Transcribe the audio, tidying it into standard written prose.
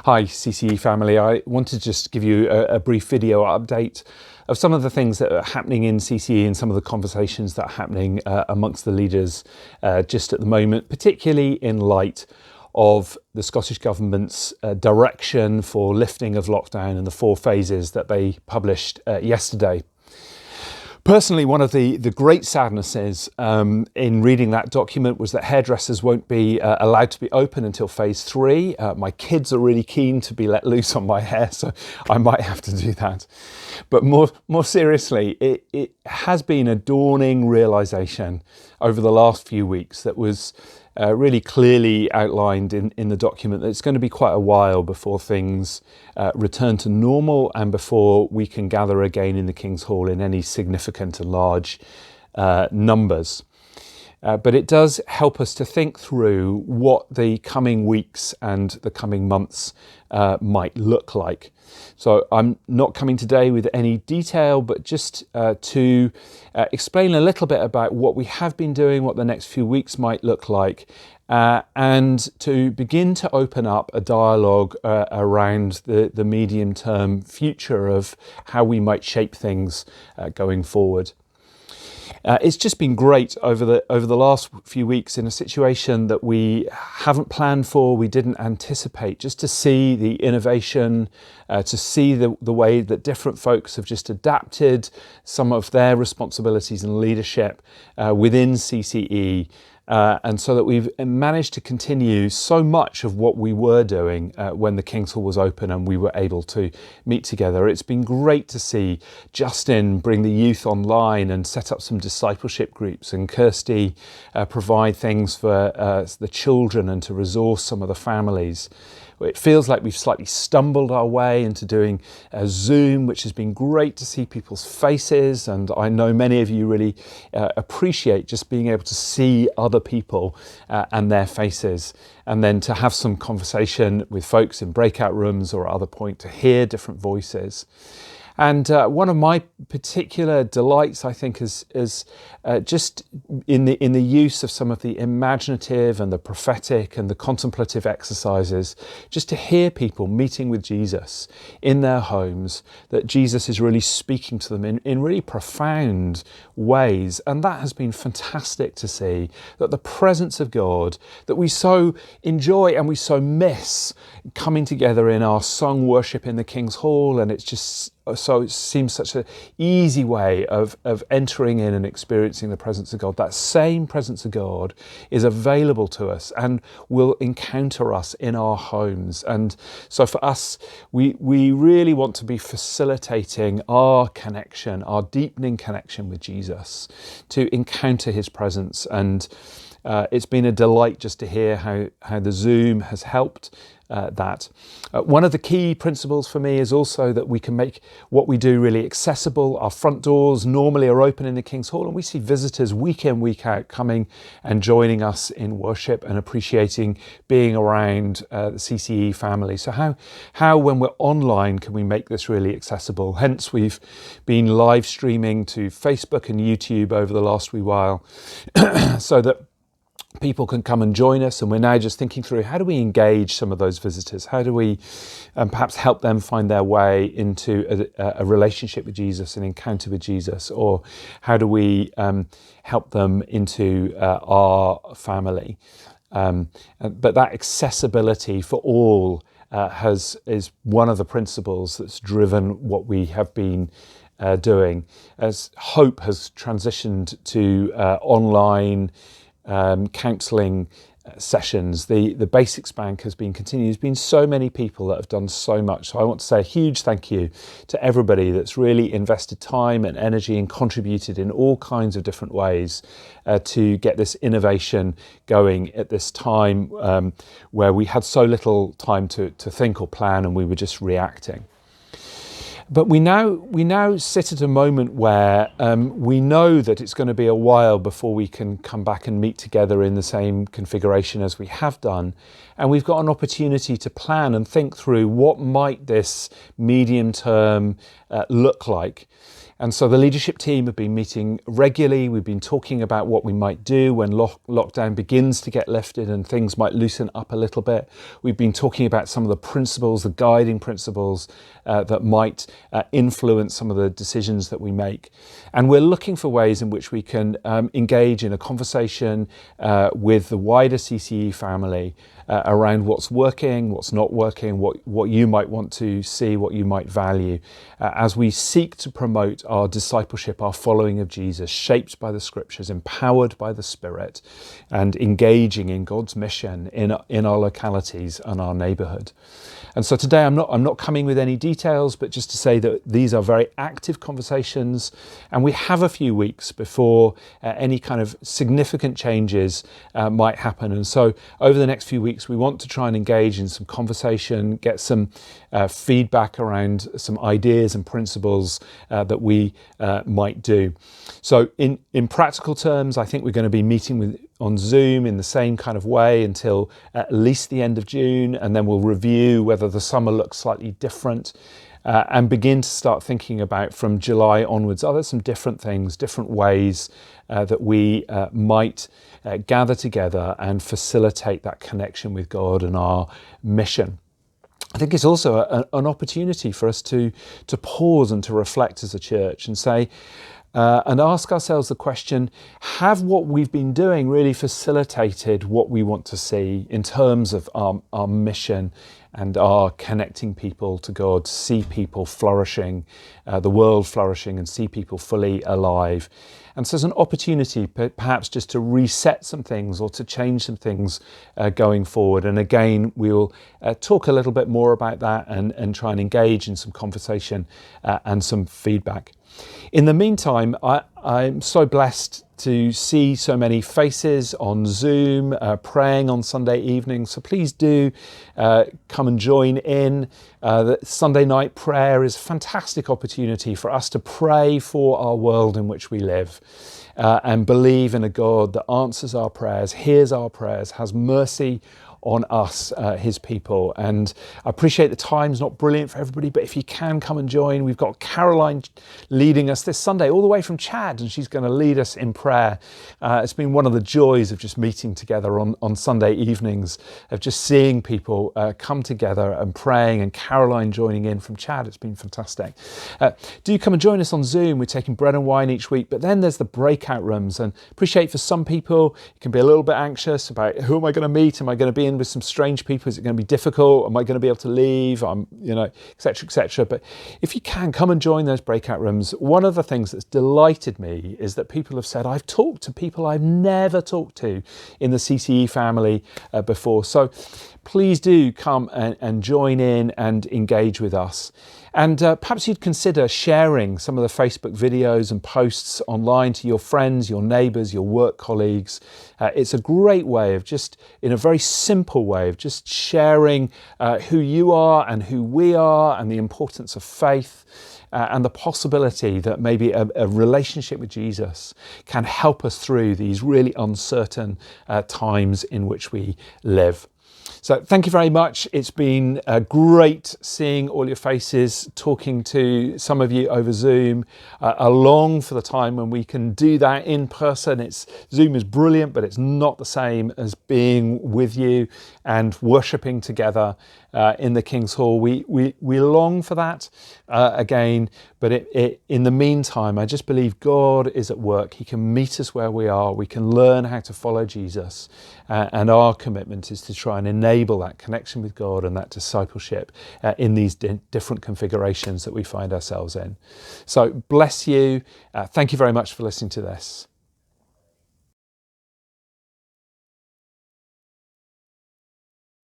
Hi CCE family, I wanted to just give you a brief video update of some of the things that are happening in CCE and some of the conversations that are happening amongst the leaders just at the moment, particularly in light of the Scottish Government's direction for lifting of lockdown and the 4 phases that they published yesterday. Personally, one of the great sadnesses in reading that document was that hairdressers won't be allowed to be open until phase 3. My kids are really keen to be let loose on my hair, so I might have to do that. But more seriously, it has been a dawning realisation over the last few weeks that was really clearly outlined in the document that it's going to be quite a while before things return to normal and before we can gather again in the King's Hall in any significant and large numbers. But it does help us to think through what the coming weeks and the coming months might look like. So I'm not coming today with any detail, but just to explain a little bit about what we have been doing, what the next few weeks might look like, and to begin to open up a dialogue around the medium-term future of how we might shape things going forward. It's just been great over the last few weeks in a situation that we haven't planned for, we didn't anticipate, just to see the innovation, to see the way that different folks have just adapted some of their responsibilities and leadership within CCE. And so that we've managed to continue so much of what we were doing when the King's Hall was open and we were able to meet together. It's been great to see Justin bring the youth online and set up some discipleship groups, and Kirsty provide things for the children and to resource some of the families. It feels like we've slightly stumbled our way into doing Zoom, which has been great to see people's faces. And I know many of you really appreciate just being able to see other people and their faces, and then to have some conversation with folks in breakout rooms or at other point to hear different voices. And one of my particular delights, I think, is just in the use of some of the imaginative and the prophetic and the contemplative exercises, just to hear people meeting with Jesus in their homes, that Jesus is really speaking to them in really profound ways. And that has been fantastic to see, that the presence of God that we so enjoy and we so miss coming together in our song worship in the King's Hall, and it's just so it seems such an easy way of entering in and experiencing the presence of God. That same presence of God is available to us and will encounter us in our homes. And so for us, we really want to be facilitating our connection, our deepening connection with Jesus, to encounter his presence. And it's been a delight just to hear how the Zoom has helped that. One of the key principles for me is also that we can make what we do really accessible. Our front doors normally are open in the King's Hall, and we see visitors week in, week out coming and joining us in worship and appreciating being around the CCE family. So how when we're online can we make this really accessible? Hence we've been live streaming to Facebook and YouTube over the last wee while so that people can come and join us. And we're now just thinking through, how do we engage some of those visitors? How do we perhaps help them find their way into a relationship with Jesus, an encounter with Jesus? Or how do we help them into our family? But that accessibility for all is one of the principles that's driven what we have been doing. As Hope has transitioned to online counselling sessions, the Basics Bank has been continued. There's been so many people that have done so much. So I want to say a huge thank you to everybody that's really invested time and energy and contributed in all kinds of different ways to get this innovation going at this time where we had so little time to think or plan, and we were just reacting. But we now sit at a moment where we know that it's going to be a while before we can come back and meet together in the same configuration as we have done. And we've got an opportunity to plan and think through what might this medium term look like. And so the leadership team have been meeting regularly. We've been talking about what we might do when lockdown begins to get lifted and things might loosen up a little bit. We've been talking about some of the principles, the guiding principles that might influence some of the decisions that we make. And we're looking for ways in which we can engage in a conversation with the wider CCE family around what's working, what's not working, what you might want to see, what you might value, as we seek to promote our discipleship, our following of Jesus, shaped by the scriptures, empowered by the Spirit, and engaging in God's mission in our localities and our neighbourhood. And so today I'm not coming with any details, but just to say that these are very active conversations, and we have a few weeks before any kind of significant changes might happen. And so over the next few weeks, we want to try and engage in some conversation, get some feedback around some ideas and principles that we might do. So in practical terms, I think we're going to be meeting on Zoom in the same kind of way until at least the end of June, and then we'll review whether the summer looks slightly different and begin to start thinking about from July onwards, are there some different things, different ways that we might gather together and facilitate that connection with God and our mission. I think it's also an opportunity for us to pause and to reflect as a church and say, and ask ourselves the question, have what we've been doing really facilitated what we want to see in terms of our mission and our connecting people to God, see people flourishing, the world flourishing, and see people fully alive? And so there's an opportunity perhaps just to reset some things or to change some things going forward. And again, we'll talk a little bit more about that and try and engage in some conversation and some feedback. In the meantime, I'm so blessed to see so many faces on Zoom praying on Sunday evening. So please do come and join in. The Sunday night prayer is a fantastic opportunity for us to pray for our world in which we live and believe in a God that answers our prayers, hears our prayers, has mercy on us, his people. And I appreciate the time's not brilliant for everybody, but if you can come and join, we've got Caroline leading us this Sunday all the way from Chad, and she's going to lead us in prayer. It's been one of the joys of just meeting together on Sunday evenings, of just seeing people come together and praying, and Caroline joining in from Chad. It's been fantastic. Do come and join us on Zoom. We're taking bread and wine each week, but then there's the breakout rooms, and appreciate for some people you can be a little bit anxious about who am I going to meet? Am I going to be with some strange people? Is it going to be difficult? Am I going to be able to leave? Etc., etc. But if you can, come and join those breakout rooms. One of the things that's delighted me is that people have said, I've talked to people I've never talked to in the CCE family before. So please do come and join in and engage with us. And perhaps you'd consider sharing some of the Facebook videos and posts online to your friends, your neighbours, your work colleagues. It's a great way of just, in a very simple way, of just sharing who you are and who we are and the importance of faith and the possibility that maybe a relationship with Jesus can help us through these really uncertain times in which we live. So thank you very much. It's been great seeing all your faces, talking to some of you over Zoom. I long for the time when we can do that in person. Zoom is brilliant, but it's not the same as being with you and worshipping together in the King's Hall. We long for that again, but in the meantime, I just believe God is at work. He can meet us where we are. We can learn how to follow Jesus, and our commitment is to try and enable that connection with God and that discipleship in these different configurations that we find ourselves in. So bless you. Thank you very much for listening to this.